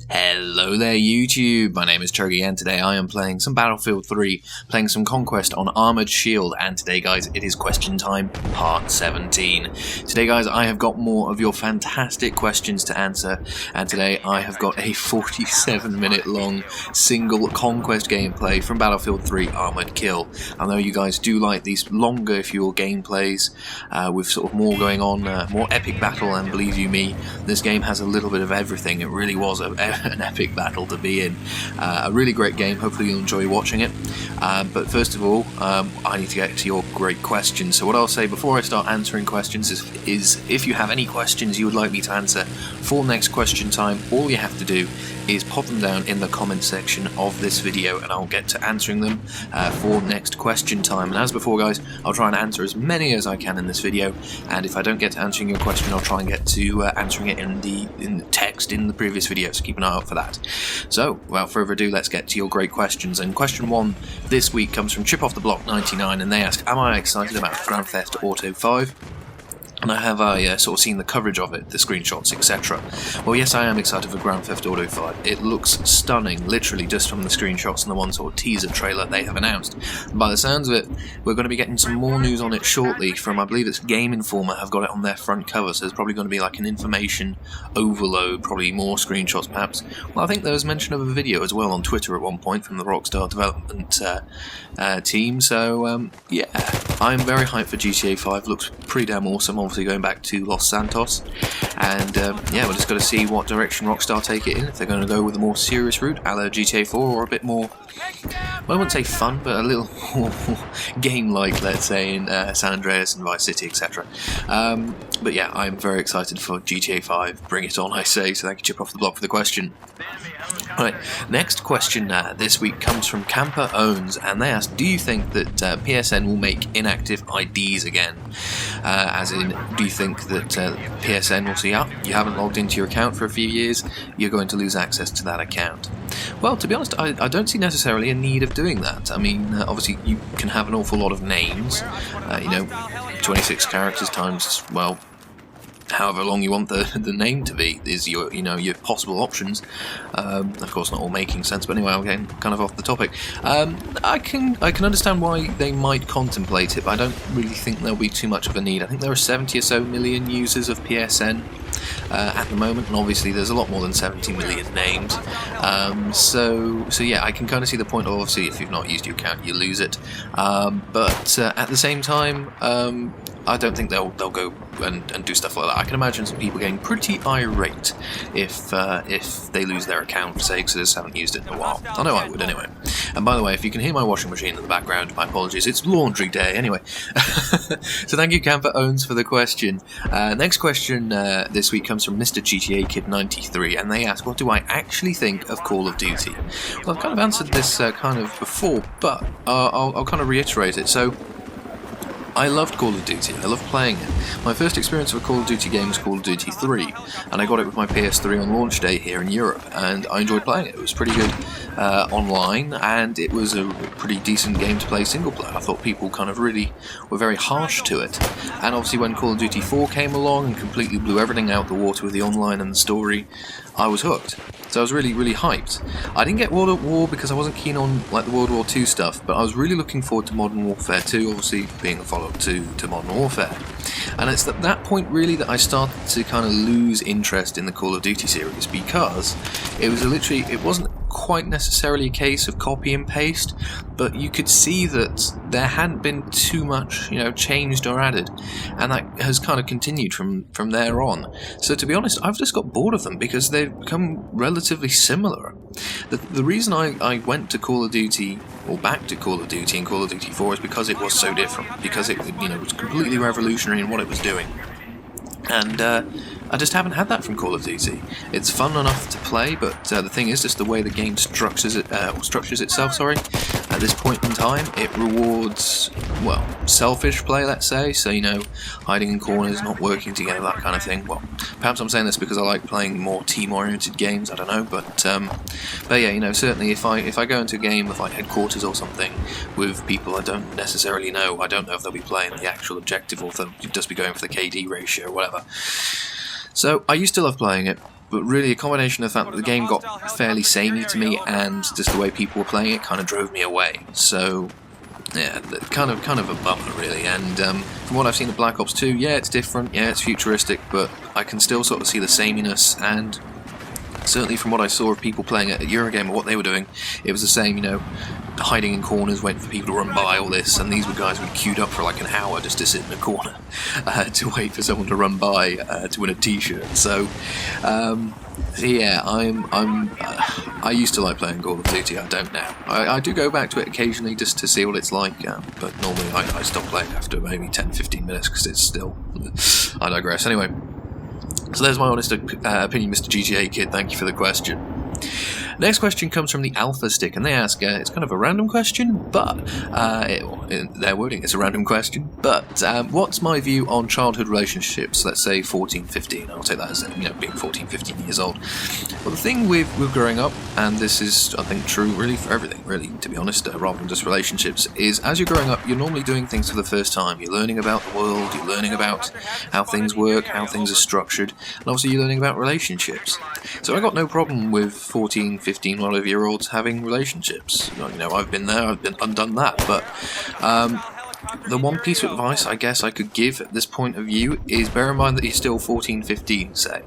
Hello there YouTube, my name is Chuggy and today I am playing some Battlefield 3, playing some Conquest on Armoured Shield, and today guys it is question time part 17. Today guys I have got more of your fantastic questions to answer, and today I have got a 47-minute long single Conquest gameplay from Battlefield 3 Armoured Kill. I know you guys do like these longer if you're gameplays with sort of more going on, more epic battle, and believe you me, this game has a little bit of everything. It really was an epic battle to be in. A really great game, hopefully you'll enjoy watching it. But first of all, I need to get to your great questions. So what I'll say before I start answering questions is if you have any questions you would like me to answer for next question time, all you have to do is pop them down in the comment section of this video and I'll get to answering them for next question time. And as before guys, I'll try and answer as many as I can in this video, and if I don't get to answering your question I'll try and get to answering it in the text in the previous video, so keep an eye out for that. So without further ado, let's get to your great questions. And question 1 this week comes from Chip Off the Block 99, and they ask, am I excited about Grand Theft Auto 5? And have I sort of seen the coverage of it, the screenshots, etc. Well, yes, I am excited for Grand Theft Auto 5. It looks stunning, literally just from the screenshots and the one sort of teaser trailer they have announced. And by the sounds of it, we're going to be getting some more news on it shortly from, I believe it's Game Informer have got it on their front cover, so there's probably going to be like an information overload, probably more screenshots perhaps. Well, I think there was mention of a video as well on Twitter at one point from the Rockstar development team, so yeah, I'm very hyped for GTA 5, looks pretty damn awesome. Obviously going back to Los Santos, and yeah, we're just going to see what direction Rockstar take it in, if they're going to go with a more serious route a la GTA 4 or a bit more, well, I wouldn't say fun, but a little more game-like, let's say, in San Andreas and Vice City, etc. But yeah, I'm very excited for GTA 5, bring it on I say, so thank you Chip Off the Block for the question. Alright, next question this week comes from Camper Owns, and they ask, do you think that PSN will make inactive IDs again? As in, do you think that PSN will see, you haven't logged into your account for a few years, you're going to lose access to that account? Well, to be honest, I don't see necessarily a need of doing that. I mean, obviously you can have an awful lot of names, 26 characters times, well, however long you want the name to be is your possible options. Of course, not all making sense, but anyway, I'm getting kind of off the topic. I can understand why they might contemplate it, but I don't really think there'll be too much of a need. I think there are 70 or so million users of PSN at the moment, and obviously there's a lot more than 70 million names. So yeah, I can kind of see the point of, obviously, if you've not used your account, you lose it. But at the same time, I don't think they'll go and do stuff like that. I can imagine some people getting pretty irate if they lose their account, say, because they just haven't used it in a while. I know I would anyway. And by the way, if you can hear my washing machine in the background, my apologies, it's laundry day anyway. So thank you Camper Owns for the question. Next question this week comes from Mr. GTA Kid 93, and they ask, what do I actually think of Call of Duty? Well, I've kind of answered this kind of before, but I'll kind of reiterate it. So I loved Call of Duty, I loved playing it. My first experience with a Call of Duty game was Call of Duty 3, and I got it with my PS3 on launch day here in Europe, and I enjoyed playing it. It was pretty good online, and it was a pretty decent game to play single player. I thought people kind of really were very harsh to it, and obviously when Call of Duty 4 came along and completely blew everything out the water with the online and the story, I was hooked. So I was really, really hyped. I didn't get World at War because I wasn't keen on like the World War II stuff, but I was really looking forward to Modern Warfare 2, obviously being a follow-up to Modern Warfare. And it's at that point really that I started to kind of lose interest in the Call of Duty series, because it was it wasn't quite necessarily a case of copy and paste, but you could see that there hadn't been too much, changed or added, and that has kind of continued from there on. So to be honest, I've just got bored of them because they've become relatively similar. The reason I went to Call of Duty, or back to Call of Duty and Call of Duty 4, is because it was so different, because it was completely revolutionary in what it was doing. And I just haven't had that from Call of Duty. It's fun enough to play, but the thing is just the way the game structures itself. At this point in time, it rewards, well, selfish play, let's say. So hiding in corners, not working together, that kind of thing. Well, perhaps I'm saying this because I like playing more team-oriented games. I don't know, but yeah, certainly if I go into a game with like headquarters or something with people I don't necessarily know, I don't know if they'll be playing the actual objective or if they'll just be going for the KD ratio or whatever. So I used to love playing it. But really, a combination of the fact that the game got fairly samey to me, and just the way people were playing it kind of drove me away. So, yeah, kind of a bummer, really. And from what I've seen of Black Ops 2, yeah, it's different, yeah, it's futuristic, but I can still sort of see the sameness, and certainly from what I saw of people playing at Eurogamer, what they were doing, it was the same, you know, hiding in corners, waiting for people to run by, all this, and these were guys who were queued up for like an hour just to sit in a corner to wait for someone to run by to win a t-shirt. So, yeah, I used to like playing Call of Duty, I don't now. I do go back to it occasionally just to see what it's like, but normally I stop playing after maybe 10-15 minutes because it's still... I digress. Anyway, so there's my honest opinion, Mr. GTA Kid. Thank you for the question. Next question comes from the Alpha Stick, and they ask, it's kind of a random question, but, their wording is a random question, but what's my view on childhood relationships, let's say 14, 15, I'll take that as, you know, being 14, 15 years old. Well, the thing with growing up, and this is, I think, true really for everything, really, to be honest, rather than just relationships, is as you're growing up, you're normally doing things for the first time. You're learning about the world, you're learning about how things work, how things are structured, and obviously you're learning about relationships. So I got no problem with 14, 15, whatever-year-olds having relationships. You know, I've been there, I've done that, but the one piece of advice I guess I could give at this point of view is bear in mind that you're still 14, 15, say.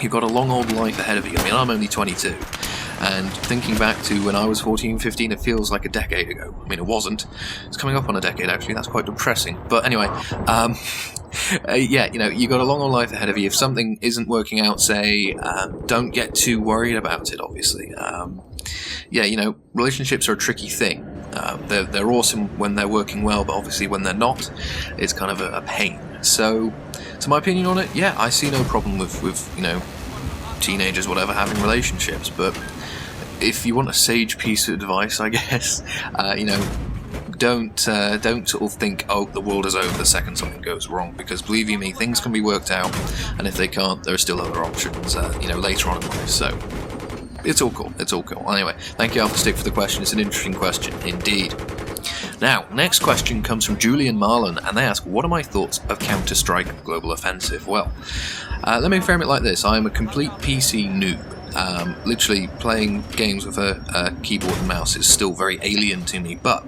You've got a long old life ahead of you. I mean, I'm only 22, and thinking back to when I was 14, 15, it feels like a decade ago. I mean, it wasn't. It's coming up on a decade, actually. That's quite depressing. But anyway, yeah, you know, you've got a long old life ahead of you. If something isn't working out, say, don't get too worried about it, obviously. Yeah, you know, relationships are a tricky thing. They're awesome when they're working well, but obviously when they're not, it's kind of a pain. So my opinion on it, yeah, I see no problem with you know, teenagers, whatever, having relationships. But if you want a sage piece of advice, I guess, you know, don't sort of think, oh, the world is over the second something goes wrong, because believe you me, things can be worked out, and if they can't, there are still other options, you know, later on in life. So it's all cool. It's all cool. Anyway, thank you, Alpha Stick, for the question. It's an interesting question indeed. Now, next question comes from Julian Marlon, and they ask, what are my thoughts of Counter-Strike Global Offensive? Well, let me frame it like this. I am a complete PC noob. Literally, playing games with a keyboard and mouse is still very alien to me, but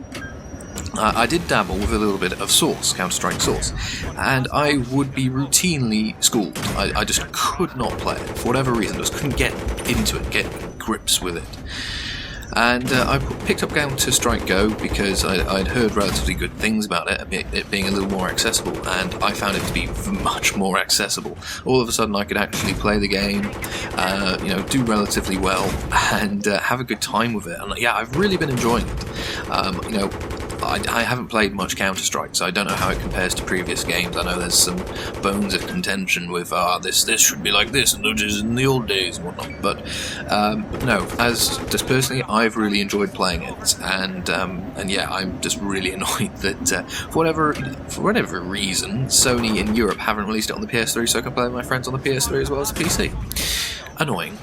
I did dabble with a little bit of Source, Counter-Strike Source, and I would be routinely schooled. I just could not play it, for whatever reason. I just couldn't get into it, get grips with it. And I picked up Counter-Strike Go because I'd heard relatively good things about it being a little more accessible, and I found it to be much more accessible. All of a sudden I could actually play the game, you know, do relatively well, and have a good time with it. And yeah, I've really been enjoying it. You know, I haven't played much Counter-Strike, so I don't know how it compares to previous games. I know there's some bones of contention with this should be like this, and it is in the old days and whatnot. But no, as just personally, I've really enjoyed playing it, and yeah, I'm just really annoyed that for whatever reason, Sony in Europe haven't released it on the PS3, so I can play with my friends on the PS3 as well as the PC. Annoying.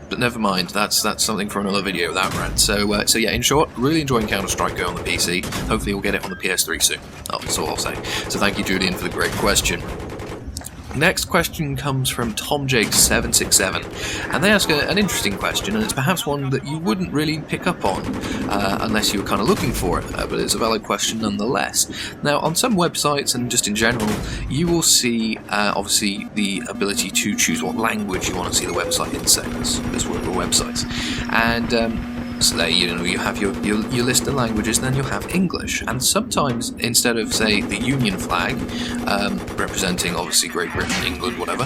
But never mind, that's something for another video, that rant. So yeah, in short, really enjoying Counter-Strike Go on the PC. Hopefully we'll get it on the PS3 soon. That's all I'll say. So thank you, Julian, for the great question. Next question comes from TomJake767, and they ask an interesting question, and it's perhaps one that you wouldn't really pick up on unless you were kind of looking for it, but it's a valid question nonetheless. Now, on some websites, and just in general, you will see, obviously, the ability to choose what language you want to see the website in, say, as well as websites. And so there, you know, you have your list of languages, and then you'll have English. And sometimes, instead of, say, the Union flag, representing, obviously, Great Britain, England, whatever,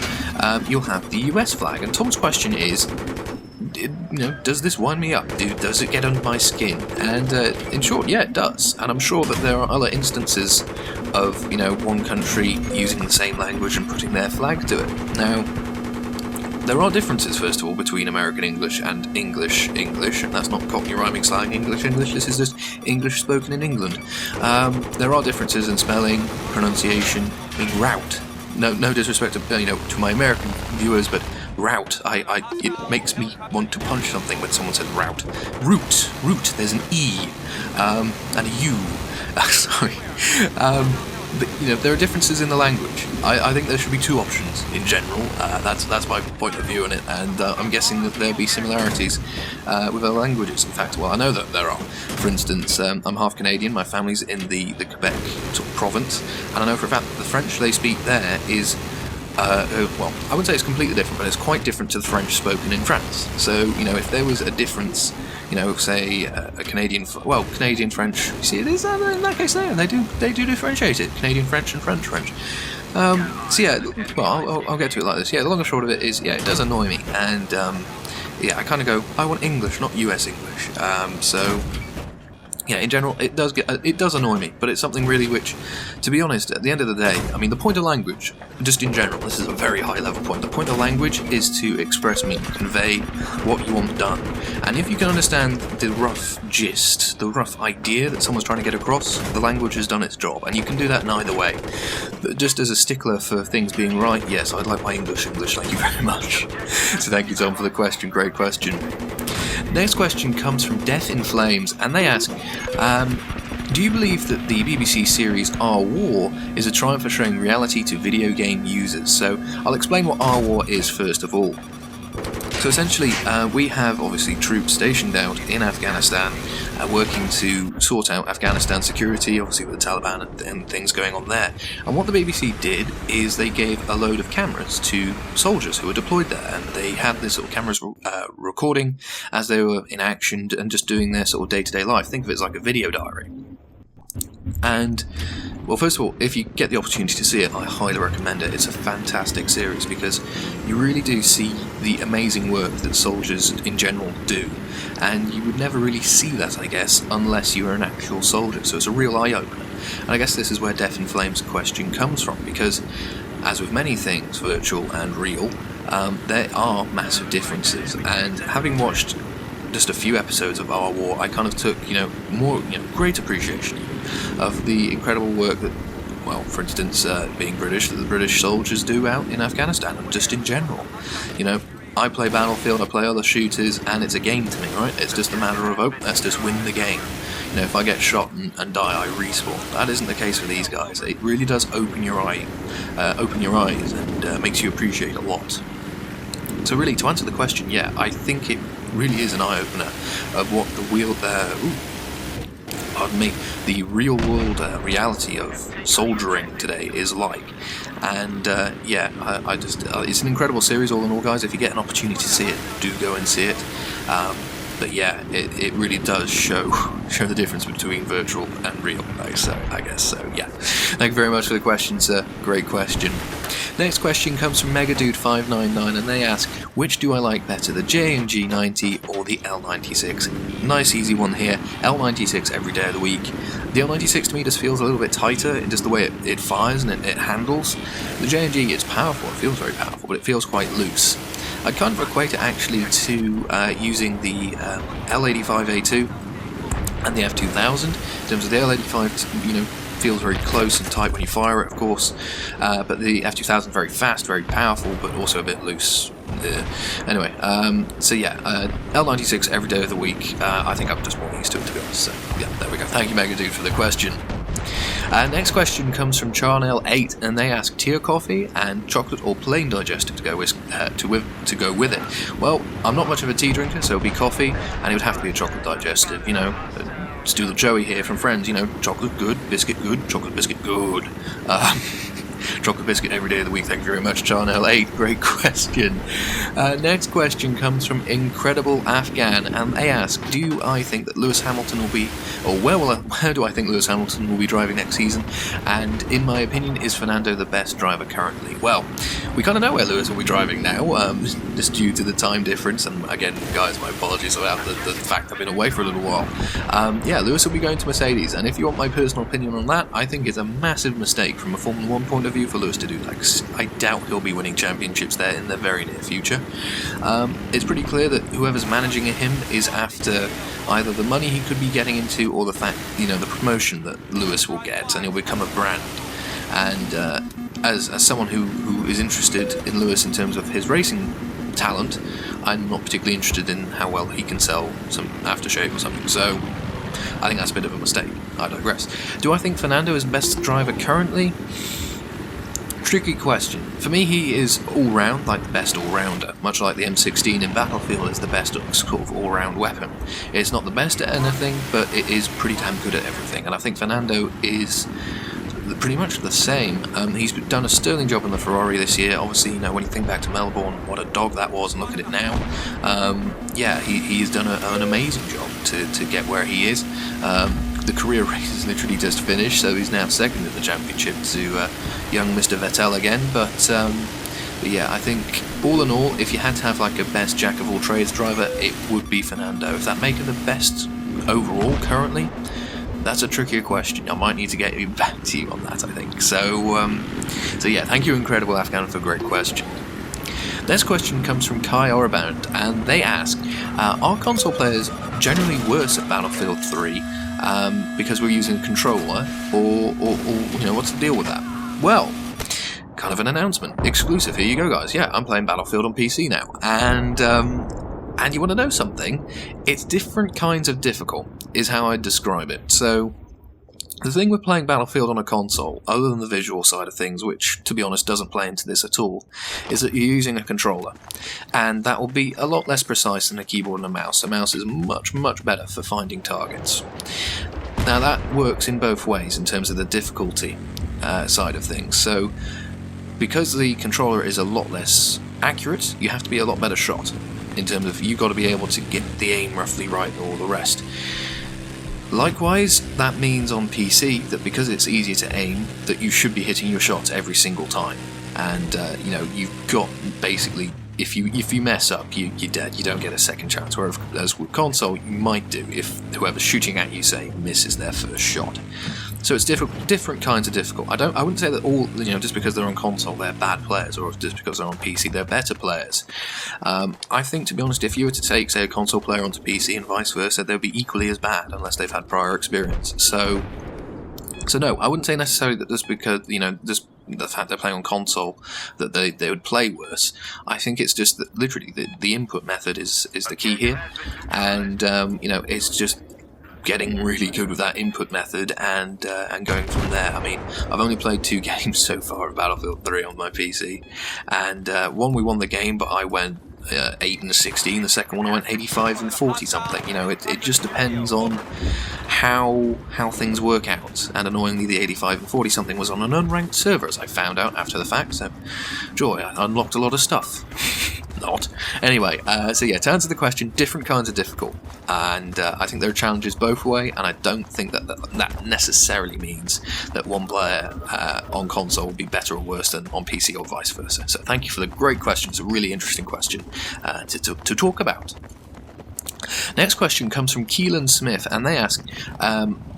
you'll have the US flag. And Tom's question is, you know, does this wind me up? Does it get under my skin? And in short, yeah, it does. And I'm sure that there are other instances of, you know, one country using the same language and putting their flag to it. Now, there are differences, first of all, between American English and English, and that's not Cockney rhyming slang English, this is just English spoken in England. There are differences in spelling, pronunciation, I mean, route. No disrespect to, you know, to my American viewers, but route, it makes me want to punch something when someone says route. Route, there's an E, and a U. Sorry. there are differences in the language. I think there should be two options in general. That's my point of view on it, and I'm guessing that there'll be similarities with other languages. In fact, well, I know that there are. For instance, I'm half Canadian. My family's in the Quebec sort of province, and I know for a fact that the French they speak there is. Well, I wouldn't say it's completely different, but it's quite different to the French spoken in France. So, if there was a difference, say a Canadian French, you see, it is in that case there, they do differentiate it, Canadian French and French French. So yeah, well, I'll get to it like this. Yeah, the long and short of it is, yeah, it does annoy me, and yeah, I kind of go, I want English, not US English. So. Yeah, in general, it does annoy me, but it's something really which, to be honest, at the end of the day, I mean, the point of language, just in general, this is a very high-level point. The point of language is to express meaning, convey what you want done, and if you can understand the rough gist, the rough idea that someone's trying to get across, the language has done its job, and you can do that in either way. But just as a stickler for things being right, yes, I'd like my English, thank you very much. So thank you, Tom, for the question. Great question. Next question comes from Death in Flames, and they ask, do you believe that the BBC series Our War is a triumph for showing reality to video game users? So I'll explain what Our War is first of all. So essentially, we have obviously troops stationed out in Afghanistan working to sort out Afghanistan security, obviously with the Taliban and things going on there. And what the BBC did is they gave a load of cameras to soldiers who were deployed there, and they had this sort of cameras recording as they were in action and just doing their sort of day-to-day life. Think of it as like a video diary. And, well, first of all, if you get the opportunity to see it, I highly recommend it. It's a fantastic series because you really do see the amazing work that soldiers in general do. And you would never really see that, I guess, unless you were an actual soldier. So it's a real eye-opener. And I guess this is where Death in Flames question comes from, because, as with many things, virtual and real, there are massive differences. And having watched just a few episodes of Our War, I kind of took, great appreciation of the incredible work that, well, for instance, being British, that the British soldiers do out in Afghanistan, and just in general. I play Battlefield, I play other shooters, and it's a game to me, right? It's just a matter of, let's just win the game. If I get shot and die, I respawn. That isn't the case with these guys. It really does open your eyes, and makes you appreciate a lot. So really, to answer the question, yeah, I think it really is an eye-opener of what the real-world reality of soldiering today is like. And yeah, it's an incredible series all in all, guys. If you get an opportunity to see it, do go and see it. But yeah, it really does show the difference between virtual and real, I guess so. Yeah, thank you very much for the question, sir. Great question. Next question comes from Megadude599, and they ask, which do I like better, the JMG 90 or the L96? Nice easy one here. L96 every day of the week. The L96 to me just feels a little bit tighter in just the way it fires and it handles. The JMG is powerful, it feels very powerful, but it feels quite loose. I kind of equate it actually to using the L85A2 and the F2000. In terms of the L85, feels very close and tight when you fire it, of course, but the F2000 very fast, very powerful, but also a bit loose. Anyway, so yeah, L96 every day of the week. I think I'm just more used to it, to be honest. So yeah, there we go. Thank you, Megadude, for the question. Next question comes from Charnel8, and they ask tea or coffee and chocolate or plain digestive to go with it. Well, I'm not much of a tea drinker, so it'll be coffee, and it would have to be a chocolate digestive. Stool Joey here from Friends. Chocolate good, biscuit good, chocolate biscuit good. Chocolate biscuit every day of the week. Thank you very much, Charnel8. Great question. Next question comes from Incredible Afghan, and they ask, do I think that Lewis Hamilton will be, or where do I think Lewis Hamilton will be driving next season? And in my opinion, is Fernando the best driver currently? Well, we kind of know where Lewis will be driving now, just due to the time difference. And again, guys, my apologies about the fact I've been away for a little while. Yeah, Lewis will be going to Mercedes, and if you want my personal opinion on that, I think it's a massive mistake from a Formula 1 point of view for Lewis to do that. I doubt he'll be winning championships there in the very near future. It's pretty clear that whoever's managing him is after either the money he could be getting into or the fact, the promotion that Lewis will get, and he'll become a brand. And as someone who is interested in Lewis in terms of his racing talent, I'm not particularly interested in how well he can sell some aftershave or something. So I think that's a bit of a mistake. I digress. Do I think Fernando is the best driver currently? Tricky question. For me, he is all-round, like the best all-rounder, much like the M16 in Battlefield is the best sort of all-round weapon. It's not the best at anything, but it is pretty damn good at everything, and I think Fernando is pretty much the same. He's done a sterling job in the Ferrari this year. Obviously, you know, when you think back to Melbourne, what a dog that was, and look at it now. Yeah, he's done an amazing job to get where he is. The career race is literally just finished, so he's now second in the championship to young Mr. Vettel again. But yeah, I think all in all, if you had to have like a best jack of all trades driver, it would be Fernando. If that make him the best overall currently, that's a trickier question. I might need to get back to you on that, I think. So yeah, thank you, Incredible Afghan, for a great question. Next question comes from Kai Oraband, and they ask, are console players generally worse at Battlefield 3 because we're using a controller, or you know, what's the deal with that? Well, kind of an announcement. Exclusive, here you go, guys. Yeah, I'm playing Battlefield on PC now, and you want to know something? It's different kinds of difficult, is how I'd describe it. So, the thing with playing Battlefield on a console, other than the visual side of things, which, to be honest, doesn't play into this at all, is that you're using a controller. And that will be a lot less precise than a keyboard and a mouse. A mouse is much, much better for finding targets. Now, that works in both ways in terms of the difficulty side of things. So, because the controller is a lot less accurate, you have to be a lot better shot. In terms of, you've got to be able to get the aim roughly right and all the rest. Likewise, that means on PC that because it's easier to aim, that you should be hitting your shots every single time. And, you know, you've got basically, if you mess up, you're dead. You don't get a second chance. Whereas with console, you might do if whoever's shooting at you, say, misses their first shot. So it's different kinds of difficult. I wouldn't say that all, you know, just because they're on console they're bad players, or just because they're on PC they're better players. I think, to be honest, if you were to take, say, a console player onto PC and vice versa, they'd be equally as bad unless they've had prior experience. So no, I wouldn't say necessarily that just because, you know, just the fact they're playing on console that they would play worse. I think it's just that literally the input method is the key here, and you know, it's just getting really good with that input method and going from there. I mean, I've only played 2 games so far of Battlefield 3 on my PC, and one we won the game, but I went 8 and 16. The second one I went 85 and 40 something. You know, it just depends on how things work out. And annoyingly, the 85 and 40 something was on an unranked server, as I found out after the fact. So, joy, I unlocked a lot of stuff. Not. Anyway, so yeah, to answer the question, different kinds of difficult, and I think there are challenges both way, and I don't think that necessarily means that one player on console will be better or worse than on PC or vice versa. So thank you for the great question. It's a really interesting question to talk about. Next question comes from Keelan Smith, and they ask,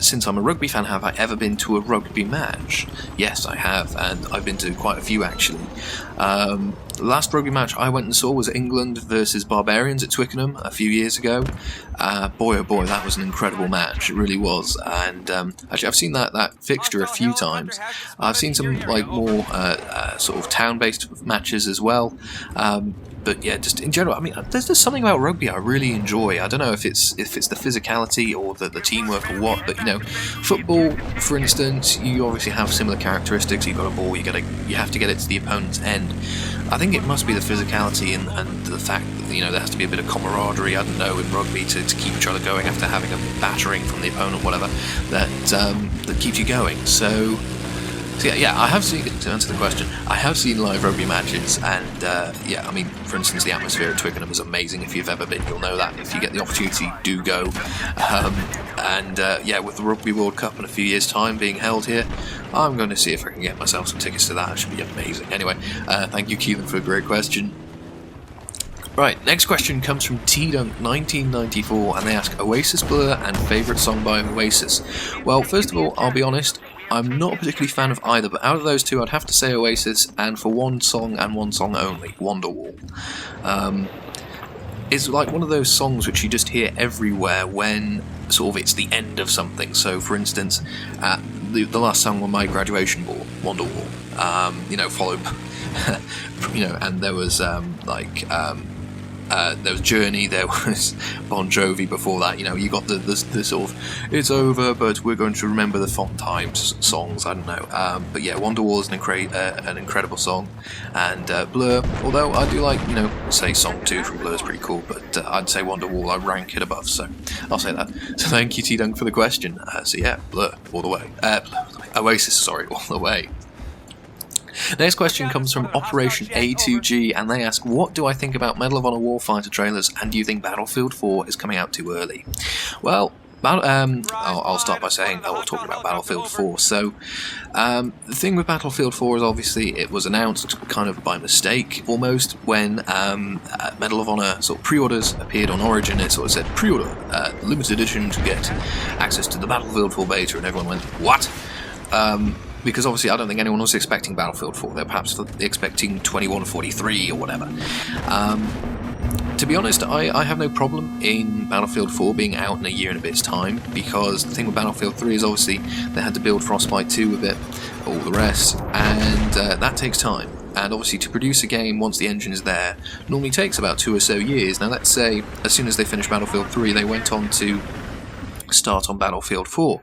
since I'm a rugby fan, have I ever been to a rugby match? Yes, I have, and I've been to quite a few actually. The last rugby match I went and saw was England versus Barbarians at Twickenham a few years ago. Boy oh boy, that was an incredible match, it really was. And actually I've seen that fixture a few times. I've seen some like more sort of town-based matches as well. But yeah, just in general, I mean, there's just something about rugby I really enjoy. I don't know if it's the physicality or the teamwork or what, but you know, football, for instance, you obviously have similar characteristics. You've got a ball, you have to get it to the opponent's end. I think it must be the physicality and the fact that, you know, there has to be a bit of camaraderie, I don't know, in rugby to keep each other going after having a battering from the opponent, whatever, that keeps you going. So yeah, I have seen, to answer the question, I have seen live rugby matches, and yeah, I mean, for instance, the atmosphere at Twickenham is amazing. If you've ever been, you'll know that. If you get the opportunity, do go. And yeah, with the Rugby World Cup in a few years' time being held here, I'm going to see if I can get myself some tickets to that. It should be amazing. Anyway, thank you, Keelan, for a great question. Right, next question comes from T-Dunk1994, and they ask, Oasis Blur and favourite song by Oasis? Well, first of all, I'll be honest, I'm not a particularly fan of either, but out of those two, I'd have to say Oasis, and for one song and one song only, Wonderwall. It's like one of those songs which you just hear everywhere when sort of it's the end of something. So, for instance, the last song on my graduation ball, Wonderwall, you know, followed, you know, and there was there was Journey, there was Bon Jovi before that. You know, you got the sort of "it's over, but we're going to remember the fond times" songs. I don't know, but yeah, Wonderwall is an incredible song, and Blur. Although I do like, you know, say Song 2 from Blur is pretty cool, but I'd say Wonderwall I rank it above. So I'll say that. So thank you, T-Dunk, for the question. So yeah, Blur all the way. Oasis, sorry, all the way. Next question comes from Operation A2G, and they ask, what do I think about Medal of Honor Warfighter trailers, and do you think Battlefield 4 is coming out too early? Well, I'll start by saying, talking about Battlefield 4. So, the thing with Battlefield 4 is obviously it was announced kind of by mistake, almost, when Medal of Honor sort of pre-orders appeared on Origin. It sort of said, pre-order, limited edition to get access to the Battlefield 4 beta, and everyone went, what? Because obviously I don't think anyone was expecting Battlefield 4, they're perhaps expecting 2143 or whatever. To be honest, I have no problem in Battlefield 4 being out in a year and a bit's time, because the thing with Battlefield 3 is obviously they had to build Frostbite 2 with it, all the rest, and that takes time. And obviously to produce a game once the engine is there normally takes about 2 or so years. Now let's say as soon as they finished Battlefield 3 they went on to start on Battlefield 4,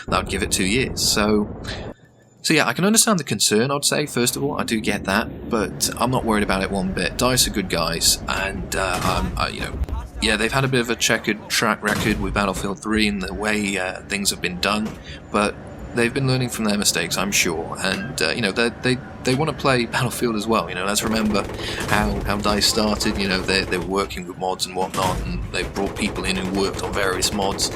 that would give it 2 years. So yeah, I can understand the concern, I'd say, first of all, I do get that, but I'm not worried about it one bit. DICE are good guys, and, you know, yeah, they've had a bit of a checkered track record with Battlefield 3 and the way things have been done, but they've been learning from their mistakes, I'm sure, and, you know, they want to play Battlefield as well. You know, let's remember how DICE started. You know, they were working with mods and whatnot, and they brought people in who worked on various mods.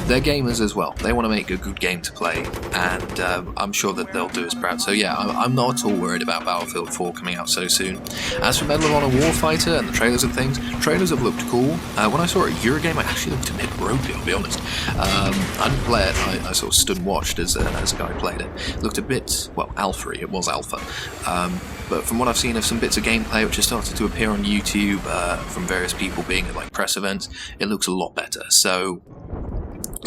They're gamers as well. They want to make a good game to play, and I'm sure that they'll do us proud. So yeah, I'm not at all worried about Battlefield 4 coming out so soon. As for Medal of Honor Warfighter and the trailers and things, trailers have looked cool. When I saw it at Eurogame, I actually looked a bit ropey, I'll be honest. I didn't play it. I sort of stood and watched as a guy played it. It looked a bit, well, alpha-y. It was alpha. But from what I've seen of some bits of gameplay which have started to appear on YouTube from various people being at like press events, it looks a lot better. So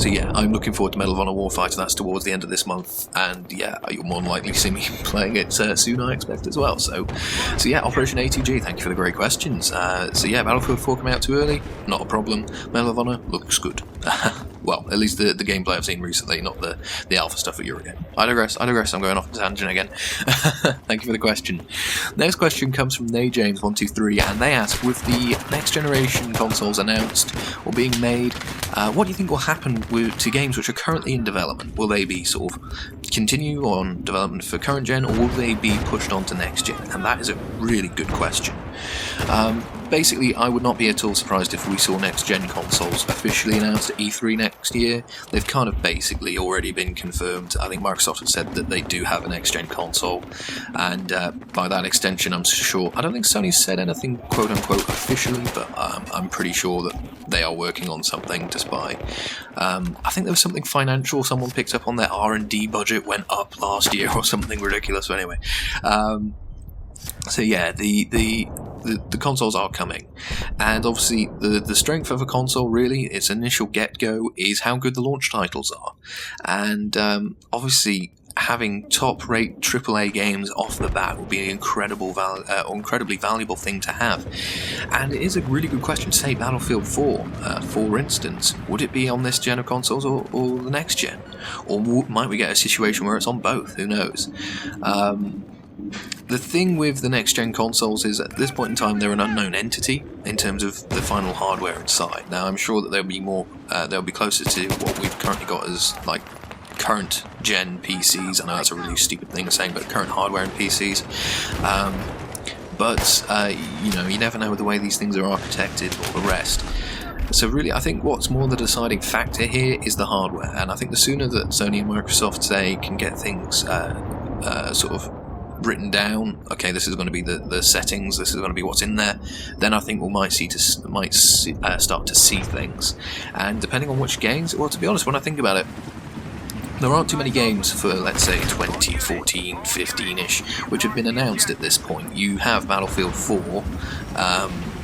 yeah, I'm looking forward to Medal of Honor Warfighter. That's towards the end of this month, and yeah, you'll more than likely see me playing it soon, I expect, as well. So yeah, Operation A2G, thank you for the great questions. So yeah, Battlefield 4 coming out too early, not a problem. Medal of Honor looks good. Well, at least the gameplay I've seen recently, not the alpha stuff at Eurogame. I digress, I'm going off on a tangent again. Thank you for the question. Next question comes from NayJames123, and they ask, with the next generation consoles announced or being made, what do you think will happen to games which are currently in development? Will they be sort of continue on development for current gen, or will they be pushed on to next gen? And that is a really good question. Basically, I would not be at all surprised if we saw next-gen consoles officially announced at E3 next year. They've kind of basically already been confirmed. I think Microsoft has said that they do have a next-gen console, and by that extension, I'm sure... I don't think Sony's said anything quote-unquote officially, but I'm pretty sure that they are working on something to spy. I think there was something financial someone picked up on. Their R&D budget went up last year or something ridiculous, but anyway. So yeah, the consoles are coming, and obviously the strength of a console, really, its initial get-go, is how good the launch titles are, and obviously having top-rate AAA games off the bat would be an incredibly valuable thing to have. And it is a really good question to say, Battlefield 4, for instance, would it be on this gen of consoles or the next gen? Or might we get a situation where it's on both? Who knows? The thing with the next-gen consoles is, at this point in time, they're an unknown entity in terms of the final hardware inside. Now, I'm sure that there'll be more, they'll be closer to what we've currently got as, like, current-gen PCs. I know that's a really stupid thing to say, but current hardware in PCs. But you know, you never know with the way these things are architected or the rest. So really, I think what's more the deciding factor here is the hardware, and I think the sooner that Sony and Microsoft, say, can get things sort of written down, okay, this is going to be the settings, this is going to be what's in there, then I think we might start to see things. And depending on which games, well, to be honest, when I think about it, there aren't too many games for, let's say, 2014, 15-ish, which have been announced at this point. You have Battlefield 4,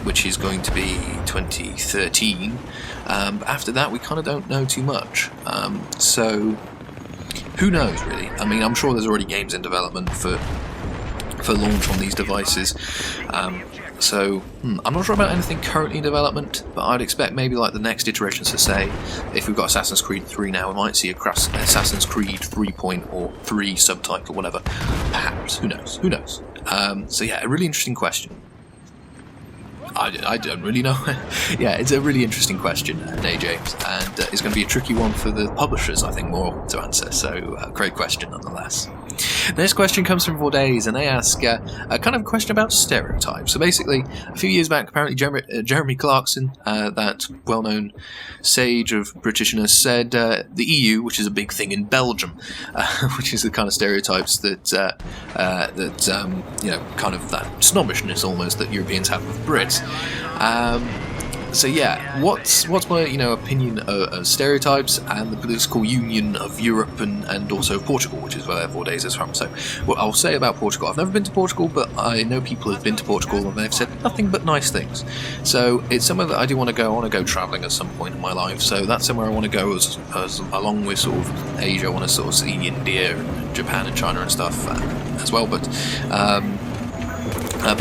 which is going to be 2013. After that, we kind of don't know too much. So, who knows, really? I mean, I'm sure there's already games in development for launch on these devices. So, I'm not sure about anything currently in development, but I'd expect maybe like the next iterations to say, if we've got Assassin's Creed 3 now, we might see Assassin's Creed 3 or 3 subtitle, whatever. Perhaps, who knows, who knows. So yeah, a really interesting question. I don't really know. Yeah, it's a really interesting question, Day James, and it's going to be a tricky one for the publishers, I think, more to answer. So, great question nonetheless. The next question comes from Vordays, and they ask a kind of a question about stereotypes. So basically, a few years back, apparently Jeremy Clarkson, that well-known sage of Britishness, said the EU, which is a big thing in Belgium, which is the kind of stereotypes that you know, kind of that snobbishness almost that Europeans have with Brits. So yeah, what's my opinion of stereotypes and the political union of Europe and also Portugal, which is where Vordays is from. So what I'll say about Portugal, I've never been to Portugal, but I know people who've been to Portugal and they've said nothing but nice things. So it's somewhere that I do want to go. I want to go travelling at some point in my life. So that's somewhere I want to go as along with sort of Asia. I want to sort of see India and Japan and China and stuff as well. But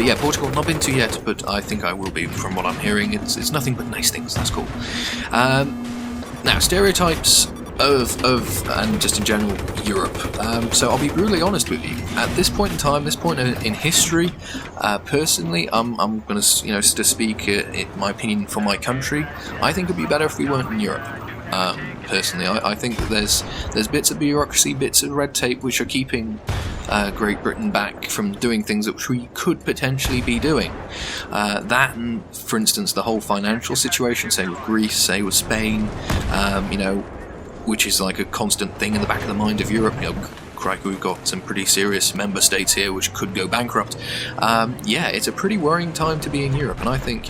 yeah, Portugal I've not been to yet, but I think I will be from what I'm hearing. It's nothing but nice things. That's cool. Now, stereotypes of and just in general Europe. So I'll be brutally honest with you. At this point in time, this point in history, personally, I'm going to to speak in my opinion for my country. I think it'd be better if we weren't in Europe. Personally, I think that there's bits of bureaucracy, bits of red tape which are keeping Great Britain back from doing things which we could potentially be doing. That and, for instance, the whole financial situation, say with Greece, say with Spain, which is like a constant thing in the back of the mind of Europe. Crikey, we've got some pretty serious member states here which could go bankrupt. Yeah, it's a pretty worrying time to be in Europe, and I think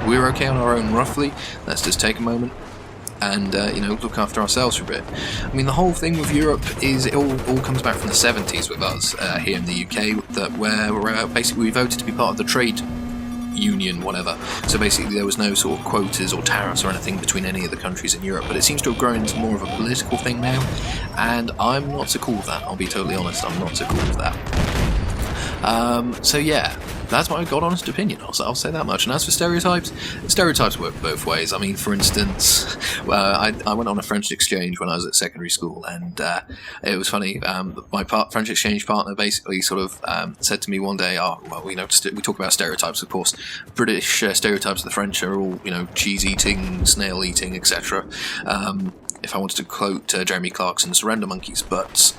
we're okay on our own roughly. Let's just take a moment and look after ourselves for a bit. I mean, the whole thing with Europe is it all comes back from the 70s with us here in the UK, where basically we voted to be part of the trade union, whatever. So basically there was no sort of quotas or tariffs or anything between any of the countries in Europe, but it seems to have grown into more of a political thing now, and I'm not so cool with that. I'll be totally honest, I'm not so cool with that. So yeah, that's my god honest opinion. I'll say that much. And as for stereotypes work both ways. I mean, for instance, I went on a French exchange when I was at secondary school, and it was funny. My French exchange partner basically sort of said to me one day, we talk about stereotypes, of course. British stereotypes of the French are all, cheese eating, snail eating, etc. If I wanted to quote Jeremy Clarkson's Surrender Monkeys, but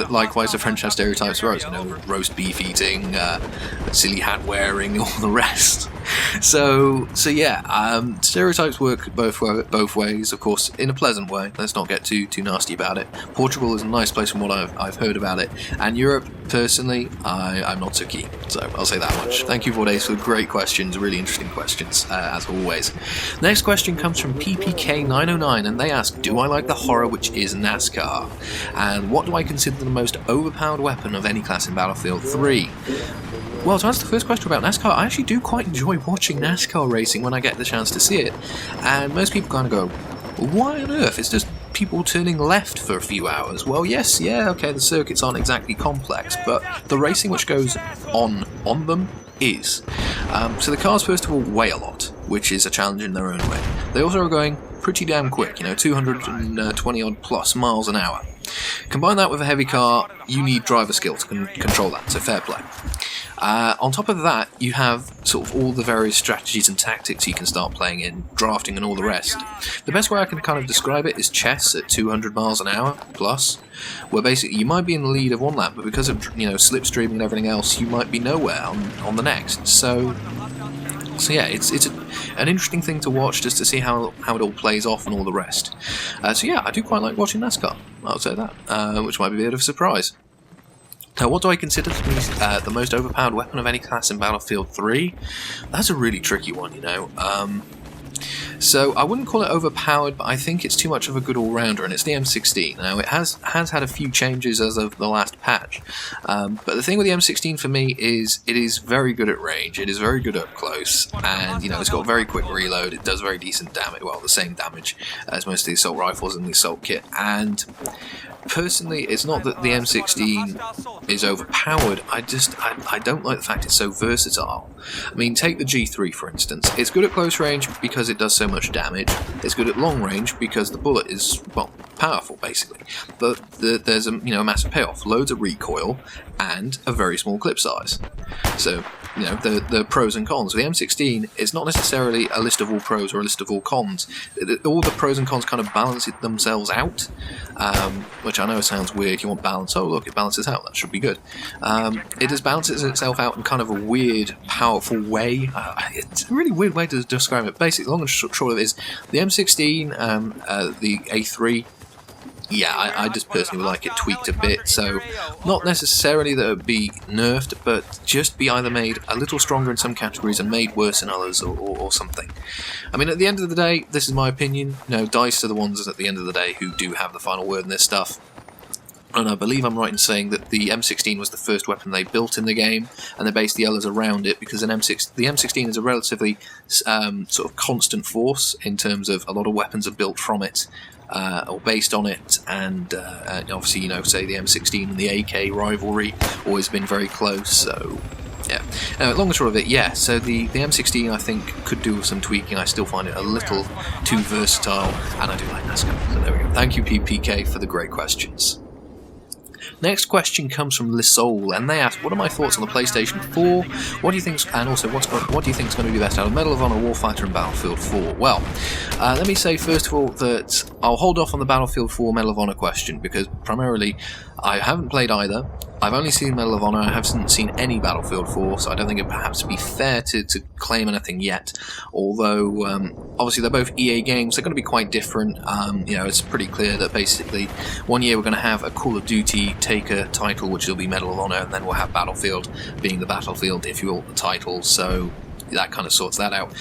likewise the French have stereotypes for us, roast beef eating, silly hat wearing, all the rest. So yeah, stereotypes work both ways, of course, in a pleasant way. Let's not get too nasty about it. Portugal is a nice place from what I've heard about it, and Europe, personally, I'm not so keen. So I'll say that much. Thank you, Vordays, for great questions, really interesting questions, as always. Next question comes from PPK909, and they ask, do I like the horror which is NASCAR? And what do I consider the most overpowered weapon of any class in Battlefield 3? Well, to answer the first question about NASCAR, I actually do quite enjoy watching NASCAR racing when I get the chance to see it. And most people kind of go, why on earth? It's just people turning left for a few hours. Well, yes, yeah, okay, the circuits aren't exactly complex, but the racing which goes on them is. So the cars, first of all, weigh a lot, which is a challenge in their own way. They also are going pretty damn quick, 220 odd plus miles an hour. Combine that with a heavy car, you need driver skill to control that, so fair play. On top of that, you have sort of all the various strategies and tactics you can start playing in, drafting and all the rest. The best way I can kind of describe it is chess at 200 miles an hour plus, where basically you might be in the lead of one lap, but because of slipstreaming and everything else, you might be nowhere on the next. So yeah, it's an interesting thing to watch just to see how it all plays off and all the rest. So yeah, I do quite like watching NASCAR, I'll say that, which might be a bit of a surprise. Now, what do I consider to be the most overpowered weapon of any class in Battlefield 3? That's a really tricky one, So I wouldn't call it overpowered, but I think it's too much of a good all-rounder, and it's the M16. Now, it has had a few changes as of the last patch, but the thing with the M16 for me is it is very good at range, it is very good up close, and it's got very quick reload, it does very decent damage, well, the same damage as most of the assault rifles in the assault kit, and personally, it's not that the M16 is overpowered, I don't like the fact it's so versatile. I mean, take the G3 for instance. It's good at close range because it does so much damage. It's good at long range because the bullet is, well, powerful basically. But there's a massive payoff, loads of recoil, and a very small clip size. So, the pros and cons. The M16 is not necessarily a list of all pros or a list of all cons. All the pros and cons kind of balance themselves out, which I know sounds weird. You want balance. Oh, look, it balances out. That should be good. It just balances itself out in kind of a weird, powerful way. It's a really weird way to describe it. Basically, long and short of it is, the M16, the A3, yeah, I just personally would like it tweaked a bit, so not necessarily that it would be nerfed, but just be either made a little stronger in some categories and made worse in others, or something. I mean, at the end of the day, this is my opinion. DICE are the ones at the end of the day who do have the final word in this stuff. And I believe I'm right in saying that the M16 was the first weapon they built in the game, and they based the others around it, because the M16 is a relatively sort of constant force in terms of a lot of weapons are built from it, or based on it, and obviously, say the M16 and the AK rivalry always been very close, so yeah. Long and short of it, yeah, so the M16 I think could do with some tweaking. I still find it a little too versatile, and I do like NASCAR, so there we go. Thank you, PPK, for the great questions. Next question comes from Lisol, and they ask, what are my thoughts on the PlayStation 4? What do you think, and also what do you think is going to be best out of Medal of Honor, Warfighter, and Battlefield 4? Well, let me say first of all that I'll hold off on the Battlefield 4 Medal of Honor question, because primarily I haven't played either. I've only seen Medal of Honor, I haven't seen any Battlefield 4, so I don't think it perhaps be fair to claim anything yet, although obviously they're both EA games, they're going to be quite different. It's pretty clear that basically one year we're going to have a Call of Duty Taker title, which will be Medal of Honor, and then we'll have Battlefield being the Battlefield, if you will, the title, so that kind of sorts that out.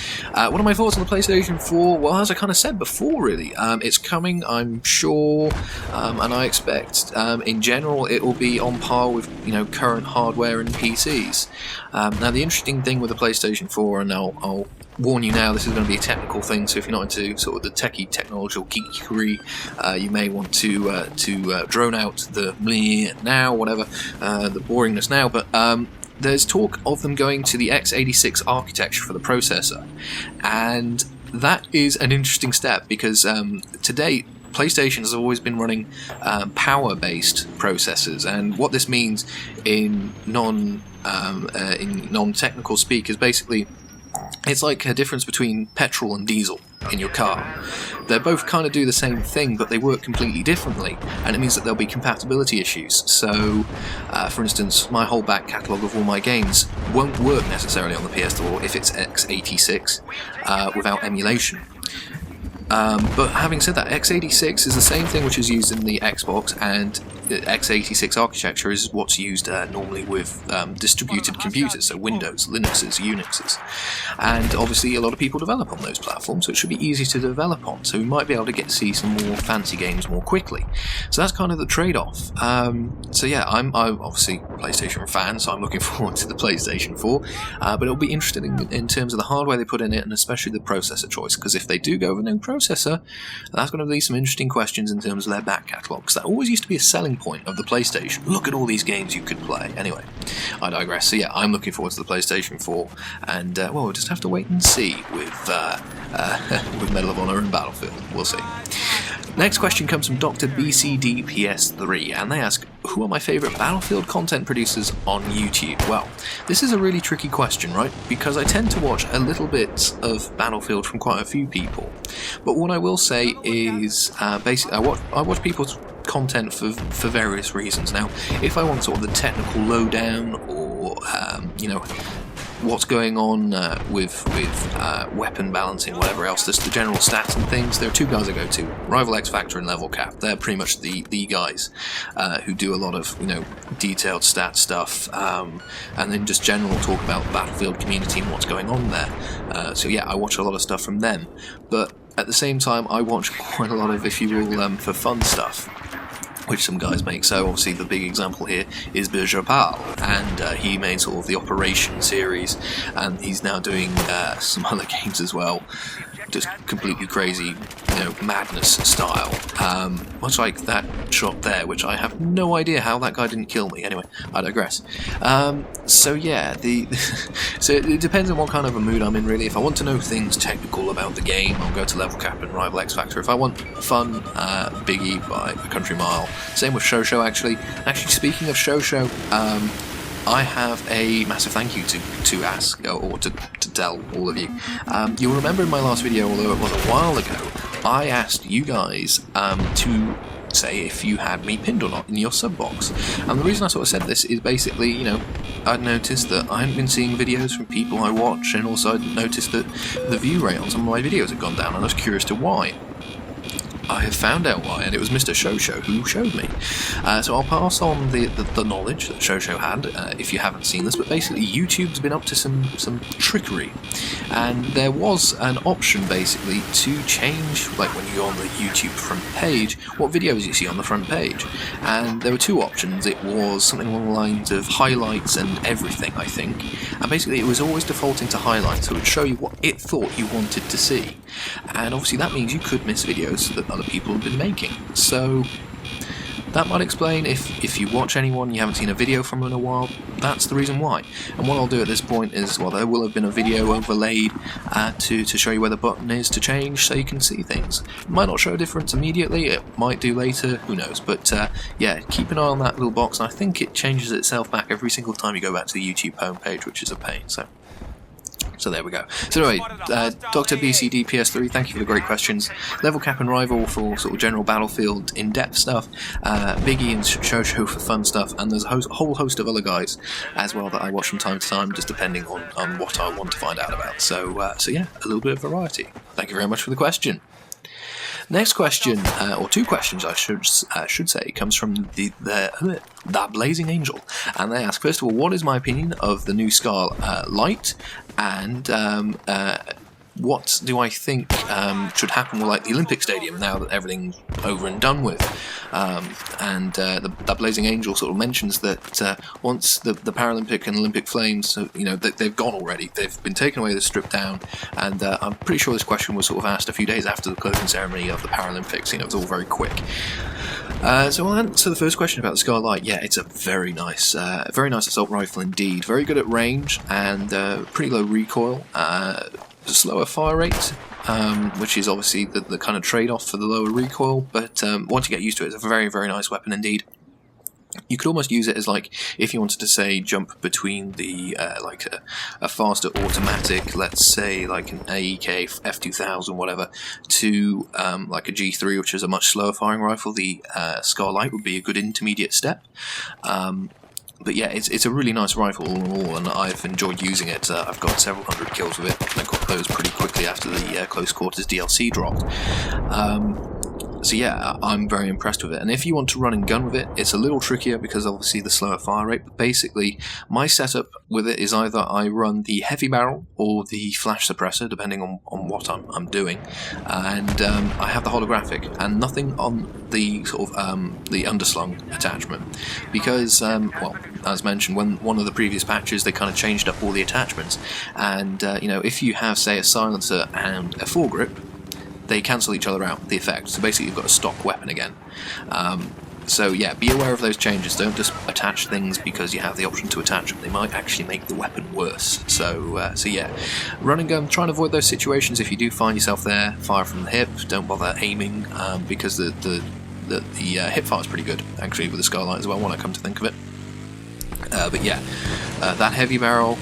What are my thoughts on the PlayStation 4? Well, as I kind of said before, really, it's coming, I'm sure, and I expect, in general, it will be on par with, current hardware and PCs. Now, the interesting thing with the PlayStation 4, and I'll warn you now, this is going to be a technical thing, so if you're not into sort of the techie, technological geekery, you may want to drone out the bleh now, whatever, the boringness now, but there's talk of them going to the x86 architecture for the processor, and that is an interesting step, because to date PlayStation has always been running power-based processors, and what this means in non-technical speak is basically it's like a difference between petrol and diesel in your car. They both kind of do the same thing, but they work completely differently, and it means that there'll be compatibility issues. So, for instance, my whole back catalogue of all my games won't work necessarily on the PS4 if it's x86 without emulation. But having said that, x86 is the same thing which is used in the Xbox, and the x86 architecture is what's used normally with distributed computers, so Windows, Linuxes, Unixes. And obviously a lot of people develop on those platforms, so it should be easy to develop on, so we might be able to see some more fancy games more quickly. So that's kind of the trade-off. So yeah, I'm obviously a PlayStation fan, so I'm looking forward to the PlayStation 4, but it'll be interesting in terms of the hardware they put in it, and especially the processor choice, because if they do go with a new processor, that's going to leave some interesting questions in terms of their back catalogue, because that always used to be a selling point of the PlayStation. Look at all these games you could play. Anyway, I digress. So yeah, I'm looking forward to the PlayStation 4, and well, we'll just have to wait and see with Medal of Honor and Battlefield. We'll see. Next question comes from Dr. BCDPS3, and they ask, who are my favourite Battlefield content producers on YouTube? Well, this is a really tricky question, right? Because I tend to watch a little bit of Battlefield from quite a few people. But what I will say is, basically, I watch people's content for various reasons. Now, if I want sort of the technical lowdown, or what's going on with weapon balancing, whatever else, just the general stats and things, there are two guys I go to, Rival X Factor and Level Cap. They're pretty much the guys who do a lot of, you know, detailed stat stuff, and then just general talk about the Battlefield community and what's going on there. So yeah, I watch a lot of stuff from them, but at the same time I watch quite a lot of, if you will, for fun stuff, which some guys make. So obviously the big example here is Bijapal, and he made sort of the Operation series, and he's now doing some other games as well, just completely crazy, you know, madness style, much like that shot there, which I have no idea how that guy didn't kill me. Anyway, I digress. So yeah, so it depends on what kind of a mood I'm in, really. If I want to know things technical about the game, I'll go to Level Cap and Rival X Factor. If I want fun, Biggie by a country mile. Same with Shosho, actually. Actually, speaking of Shosho, I have a massive thank you to ask, or to tell all of you. You'll remember in my last video, although it was a while ago, I asked you guys to say if you had me pinned or not in your sub box. And the reason I sort of said this is basically, you know, I'd noticed that I hadn't been seeing videos from people I watch, and also I'd noticed that the view rate on some of my videos had gone down, and I was curious to why. I have found out why, and it was Mr. Shosho who showed me. So I'll pass on the knowledge that Shosho had, if you haven't seen this, but basically YouTube's been up to some trickery. And there was an option, basically, to change, like when you go on the YouTube front page, what videos you see on the front page. And there were two options. It was something along the lines of highlights and everything, I think. And basically it was always defaulting to highlights, so it would show you what it thought you wanted to see. And obviously that means you could miss videos that other people have been making. So that might explain, if you watch anyone you haven't seen a video from in a while, that's the reason why. And what I'll do at this point is, well, there will have been a video overlaid to show you where the button is to change, so you can see things. It might not show a difference immediately, it might do later, who knows, but yeah, keep an eye on that little box, and I think it changes itself back every single time you go back to the YouTube homepage, which is a pain. So there we go. So anyway, Dr. BCD PS3, thank you for the great questions. Level Cap and Rival for sort of general Battlefield in-depth stuff. Biggie and Shosho for fun stuff. And there's a whole host of other guys as well that I watch from time to time, just depending on what I want to find out about. So yeah, a little bit of variety. Thank you very much for the question. Next question, or two questions I should say, comes from that Blazing Angel, and they ask, first of all, what is my opinion of the new Scar Light, and what do I think should happen with, like, the Olympic Stadium now that everything's over and done with? That Blazing Angel sort of mentions that once the Paralympic and Olympic Flames, you know, they've gone already. They've been taken away, they're stripped down, and I'm pretty sure this question was sort of asked a few days after the closing ceremony of the Paralympics. You know, it's all very quick. So I'll answer the first question about the Scar Light. Yeah, it's a very nice assault rifle indeed. Very good at range and pretty low recoil. Slower fire rate, which is obviously the kind of trade-off for the lower recoil, but once you get used to it, it's a very, very nice weapon indeed. You could almost use it as, like, if you wanted to, say, jump between the like a faster automatic, let's say like an AEK F2000, whatever, to like a G3, which is a much slower firing rifle. The Scar Light would be a good intermediate step. But yeah, it's a really nice rifle all in all, and I've enjoyed using it. I've got several hundred kills with it. I got those pretty quickly after the Close Quarters DLC dropped. So yeah, I'm very impressed with it. And if you want to run and gun with it, it's a little trickier because obviously the slower fire rate. But basically, my setup with it is either I run the heavy barrel or the flash suppressor, depending on what I'm doing. And I have the holographic and nothing on the sort of the underslung attachment, because well, as mentioned, when one of the previous patches they kind of changed up all the attachments, and you know, if you have, say, a silencer and a foregrip, they cancel each other out, the effect. So basically you've got a stock weapon again. So yeah, be aware of those changes. Don't just attach things because you have the option to attach them. They might actually make the weapon worse. So yeah, run and gun. Try and avoid those situations. If you do find yourself there, fire from the hip. Don't bother aiming because the hip fire is pretty good actually with the Scar Light as well, when I come to think of it. But yeah, that heavy barrel,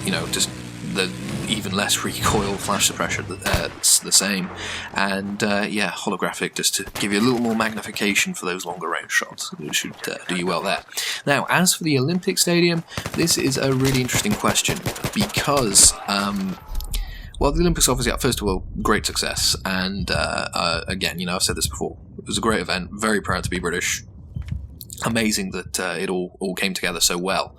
you know, just the even less recoil, flash suppression, it's the same, and yeah, holographic just to give you a little more magnification for those longer range shots, which should do you well there. Now, as for the Olympic Stadium, this is a really interesting question because well, the Olympics obviously, first of all, great success, and again, you know, I've said this before, it was a great event, very proud to be British. Amazing that it all came together so well.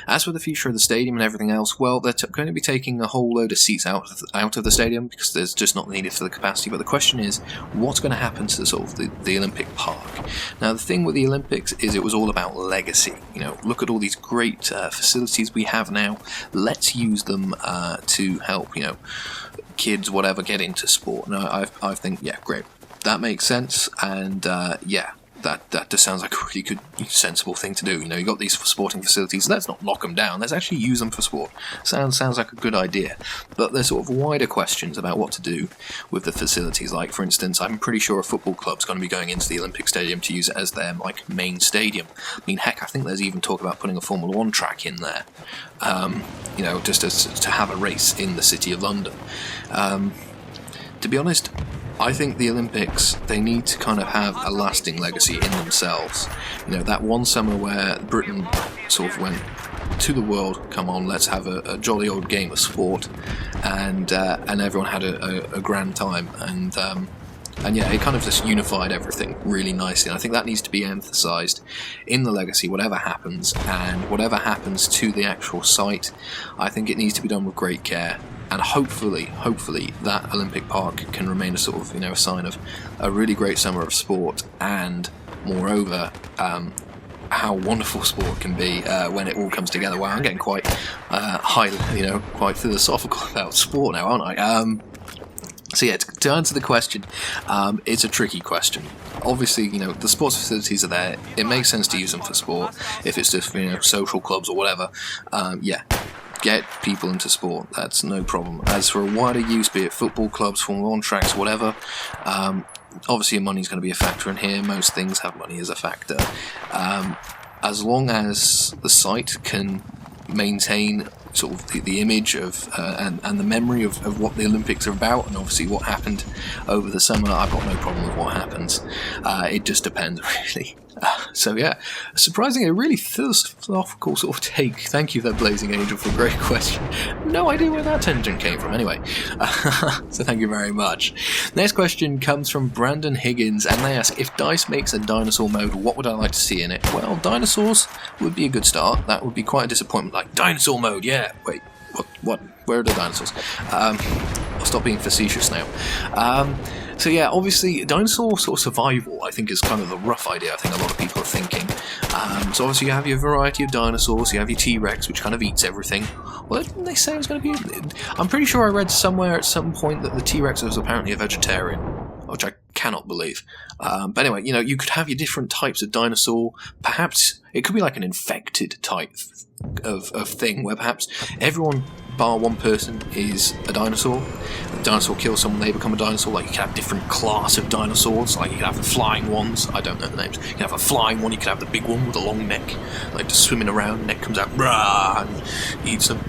As for the future of the stadium and everything else, well, they're going to be taking a whole load of seats out of the stadium because there's just not needed for the capacity. But the question is, what's going to happen to sort of the Olympic Park? Now, the thing with the Olympics is it was all about legacy. You know, look at all these great facilities we have now. Let's use them to help, you know, kids, whatever, get into sport. Now, I think, yeah, great. That makes sense, and yeah. That just sounds like a really good, sensible thing to do. You know, you've got these sporting facilities, let's not knock them down, let's actually use them for sport. Sounds like a good idea. But there's sort of wider questions about what to do with the facilities. Like, for instance, I'm pretty sure a football club's going to be going into the Olympic Stadium to use it as their, like, main stadium. I mean, heck, I think there's even talk about putting a Formula 1 track in there. You know, just to have a race in the City of London. To be honest, I think the Olympics, they need to kind of have a lasting legacy in themselves. You know, that one summer where Britain sort of went to the world, come on, let's have a jolly old game of sport, and everyone had a grand time, and yeah, it kind of just unified everything really nicely, and I think that needs to be emphasised in the legacy, whatever happens, and whatever happens to the actual site, I think it needs to be done with great care. And hopefully, that Olympic Park can remain a sort of, you know, a sign of a really great summer of sport, and moreover, how wonderful sport can be when it all comes together. Wow, I'm getting quite high, you know, quite philosophical about sport now, aren't I? So yeah, to answer the question, it's a tricky question. Obviously, you know, the sports facilities are there. It makes sense to use them for sport. If it's just, you know, social clubs or whatever, yeah. Get people into sport, that's no problem. As for a wider use, be it football clubs, Formula 1 tracks, whatever, obviously money's going to be a factor in here. Most things have money as a factor. As long as the site can maintain sort of the image of and the memory of what the Olympics are about, and obviously what happened over the summer, I've got no problem with what happens. It just depends, really. So yeah, surprisingly, a really philosophical sort of take. Thank you, that Blazing Angel, for a great question. No idea where that tangent came from anyway. So thank you very much. Next question comes from Brandon Higgins, and they ask, if DICE makes a dinosaur mode, what would I like to see in it? Well, dinosaurs would be a good start. That would be quite a disappointment, like, dinosaur mode, yeah. Wait, what? Where are the dinosaurs? I'll stop being facetious now. So yeah, obviously, dinosaur sort of survival, I think, is kind of the rough idea I think a lot of people are thinking. So obviously you have your variety of dinosaurs, you have your T-Rex, which kind of eats everything. Well, didn't they say it was going to be... I'm pretty sure I read somewhere at some point that the T-Rex was apparently a vegetarian, which I cannot believe. But anyway, you know, you could have your different types of dinosaur. Perhaps it could be like an infected type of thing, where perhaps everyone bar one person is a dinosaur. The dinosaur kills someone, they become a dinosaur. Like, you could have different class of dinosaurs. Like, you could have the flying ones, I don't know the names. You could have a flying one, you could have the big one with a long neck, like just swimming around, neck comes out, rah, and eats them.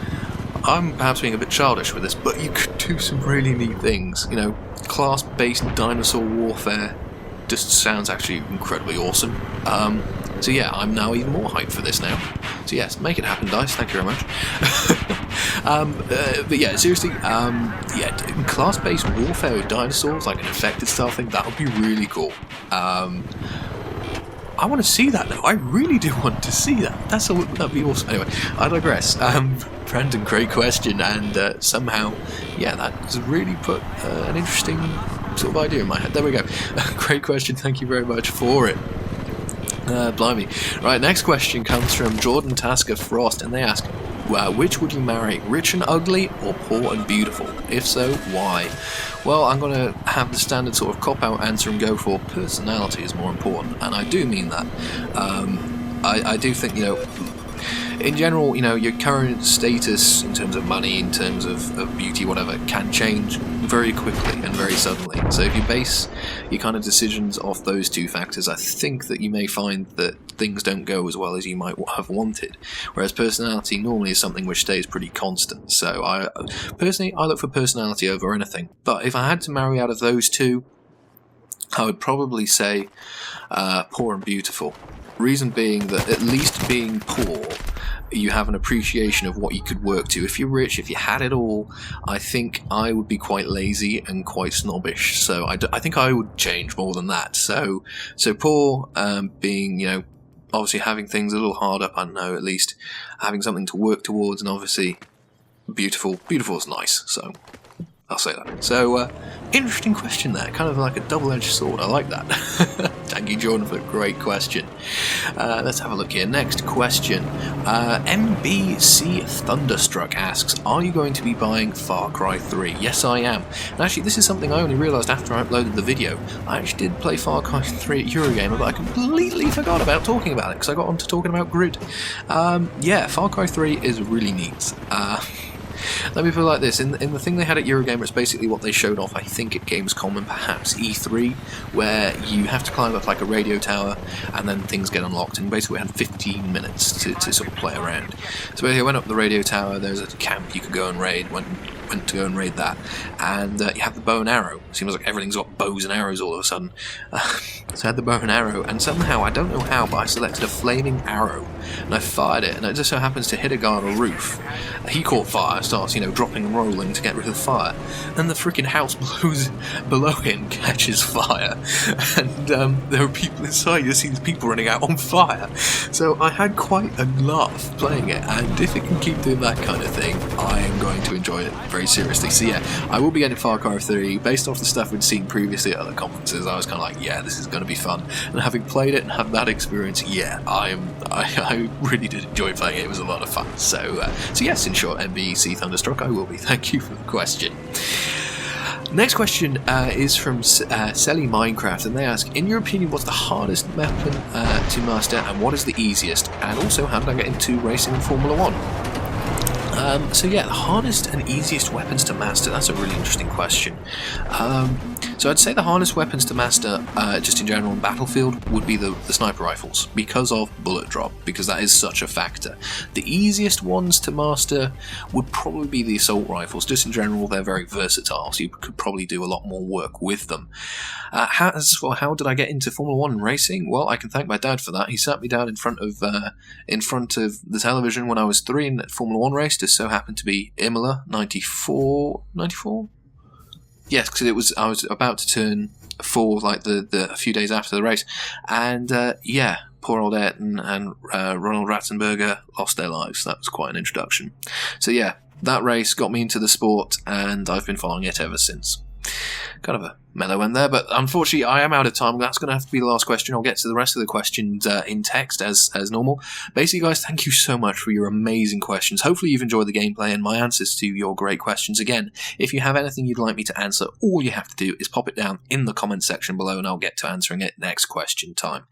I'm perhaps being a bit childish with this, but you could do some really neat things. You know, class-based dinosaur warfare just sounds actually incredibly awesome. So yeah, I'm now even more hyped for this now. So yes, make it happen, DICE, thank you very much. But yeah, seriously, yeah, class-based warfare with dinosaurs, like an infected style thing, that would be really cool. I want to see that now. I really do want to see that. That'd be awesome. Anyway, I digress. Brandon, great question, and somehow, yeah, that's really put an interesting sort of idea in my head. There we go. Great question. Thank you very much for it. Blimey. Right, next question comes from Jordan Tasker Frost, and they ask, which would you marry, rich and ugly or poor and beautiful? If so, why? Well, I'm going to have the standard sort of cop-out answer and go for personality is more important, and I do mean that. I do think, you know, in general, you know, your current status in terms of money, in terms of beauty, whatever, can change very quickly and very suddenly. So if you base your kind of decisions off those two factors, I think that you may find that things don't go as well as you might have wanted. Whereas personality normally is something which stays pretty constant. So I personally, I look for personality over anything. But if I had to marry out of those two, I would probably say poor and beautiful. Reason being that at least being poor, you have an appreciation of what you could work to. If you're rich, if you had it all, I think I would be quite lazy and quite snobbish. So I think I would change more than that. So poor, being, you know, obviously having things a little hard up, I don't know, at least having something to work towards, and obviously beautiful is nice, so I'll say that. So, interesting question there, kind of like a double-edged sword, I like that. Thank you, Jordan, for a great question. Let's have a look here. Next question. MBC Thunderstruck asks, are you going to be buying Far Cry 3? Yes, I am. And actually, this is something I only realised after I uploaded the video. I actually did play Far Cry 3 at Eurogamer, but I completely forgot about talking about it, because I got on to talking about Grid. Yeah, Far Cry 3 is really neat. Let me put it like this, in the thing they had at Eurogamer, it's basically what they showed off, I think, at Gamescom and perhaps E3, where you have to climb up like a radio tower, and then things get unlocked, and basically we had 15 minutes to sort of play around. So basically I went up the radio tower, there's a camp you could go and raid, went to go and raid that, and you have the bow and arrow. It seems like everything's got bows and arrows all of a sudden. So I had the bow and arrow, and somehow, I don't know how, but I selected a flaming arrow, and I fired it, and it just so happens to hit a guy on a roof. He caught fire, starts, you know, dropping and rolling to get rid of the fire. Then the freaking house below him catches fire, and there are people inside. You see these people running out on fire. So I had quite a laugh playing it, and if it can keep doing that kind of thing, I am going to enjoy it very seriously. So yeah, I will be getting Far Cry 3 based off the stuff we'd seen previously at other conferences. I was kind of like, yeah, this is going to be fun. And having played it and had that experience, yeah, I really did enjoy playing it. It was a lot of fun. So yes, in short, MBC Thunderstruck, I will be. Thank you for the question. Next question is from Selly Minecraft, and they ask, in your opinion, what's the hardest weapon to master, and what is the easiest? And also, how did I get into racing in Formula 1? So yeah, the hardest and easiest weapons to master, that's a really interesting question. So I'd say the hardest weapons to master, just in general in Battlefield, would be the sniper rifles, because of bullet drop, because that is such a factor. The easiest ones to master would probably be the assault rifles. Just in general, they're very versatile, so you could probably do a lot more work with them. As for how did I get into Formula 1 and racing? Well, I can thank my dad for that. He sat me down in front of the television when I was 3 in that Formula 1 race. Just so happened to be Imola, 94? Yes, because I was about to turn 4 like a few days after the race, and yeah, poor old Ayrton and Ronald Ratzenberger lost their lives. That was quite an introduction. So yeah, that race got me into the sport, and I've been following it ever since. Kind of a mellow end there, but unfortunately I am out of time. That's going to have to be the last question. I'll get to the rest of the questions in text as normal. Basically, guys, thank you so much for your amazing questions. Hopefully you've enjoyed the gameplay and my answers to your great questions. Again, if you have anything you'd like me to answer, all you have to do is pop it down in the comments section below, and I'll get to answering it next question time.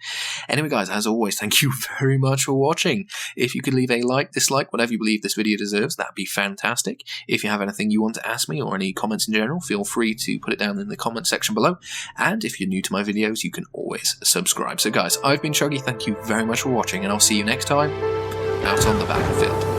Anyway, guys, as always, thank you very much for watching. If you could leave a like, dislike, whatever you believe this video deserves, that'd be fantastic. If you have anything you want to ask me or any comments in general, feel free to put it down in the comments section below. And if you're new to my videos, you can always subscribe. So guys, I've been Chuggy, thank you very much for watching, and I'll see you next time out on the battlefield.